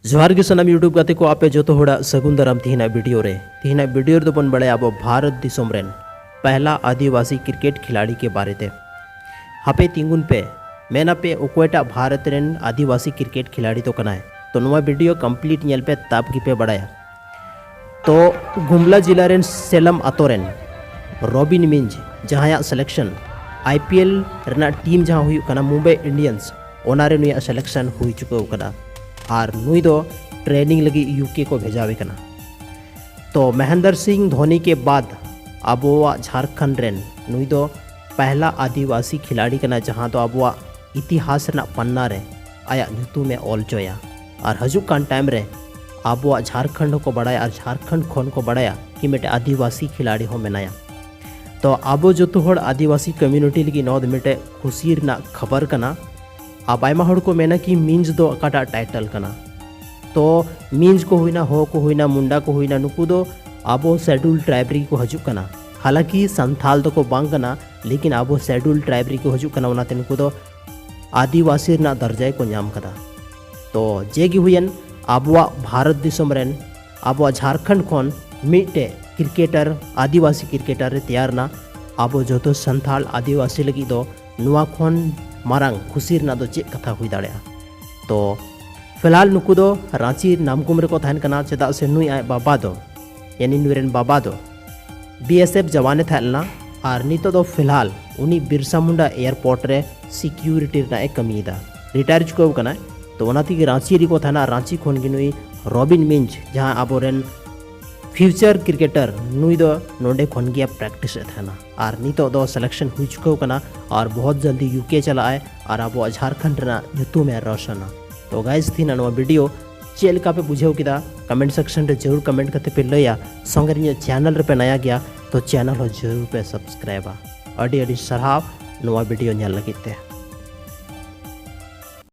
जोहार गे सनम यूट्यूब गाते को आपे जो होड़ा सगुन दाराम तीना वीडियो रे बन बड़े अब भारत दिसोम रेन पहला आदिवासी क्रिकेट खिलाड़ी के बारे ते हापे तिंगुन पे मेना पे ओकोटा भारत रेन आदिवासी क्रिकेट खिलाड़ी तो कना है तो नुआ वीडियो कंप्लीट नेल पे ताप की पे बड़ाया तो गुमला जिला रेन सेलम अतोरेन रॉबिन मिंज जहाँ सिलेक्शन IPL रेना टीम जहाँ हुई कना मुंबई इंडियंस ओनारे नुया सिलेक्शन हुई चुको कना और नुई दो ट्रेनिंग लगी UK को भेजावे कना। तो महेंद्र सिंह धोनी के बाद आबोआ झारखंड रेन नुई दो पहला आदिवासी खिलाड़ी कना जहाँ तो आबोआ इतिहास रेना पन्ना रे आया नुतु में ऑल चोया और हजुक कान टाइम रे आबोआ झारखंड को बढ़ाया और झारखंड खोन को बढ़ाया कि मेटे आदिवासी खिलाड़ी हो मेनाया। तो आबो जो तो आदिवासी कम्युनिटी लगी नौद मेटे खुशी रेना खबर कना अब आयमा हड़ को मेना कि मीन्स दो अकाटा टाइटल कना। तो मीन्स को हुईना हो को हुईना मुंडा को हुईना नुकु दो आबो शेड्यूल ट्राइबरी को हजुक कना। हालांकि संथाल दो को बांग कना लेकिन आबो शेड्यूल ट्राइबरी को हजुक कना उनाते नुकु दो आदिवासी ना दर्जा को नाम कदा। तो जेगी हुयन आबोआ भारत दिसोम रेन आबोआ झारखंड खोन मिटे क्रिकेटर आदिवासी क्रिकेटर तैयार ना आबो जो तो संथाल आदिवासी लगी दो नुआ खोन मारांग खुशी ना दो चेक कथा हुई दाड़े। तो फिलहाल नुकु दो रांची नामकुम रे को थान कना चेदा से नुई आय बाबा दो यानी नुरेन बाबा दो BSF जवाने थालना और नितो दो फिलहाल उनी बिरसा मुंडा एयरपोर्ट रे सिक्योरिटी ना कमी दा रिटायर चुको कना। तो ओनाती रांची री को थाना रांची खोन गी नुई रॉबिन मिंज जहां आबोरेन फ्यूचर क्रिकेटर नुई दो नोडे खोन गया प्रैक्टिस थाना और नितो दो सिलेक्शन हुई चुको कना और बहुत जल्दी UK चला आए और अब झारखंड रेना नुतु में रोशन। तो गाइस थी ना वीडियो चेल का पे बुझेव किदा कमेंट सेक्शन रे जरूर कमेंट करते पे लैया संगे चैनल रे पे नया गया तो चैनल हो जरूर पे सब्सक्राइब अड़ी अड़ी सरहाव नवा वीडियो नेल लगिते।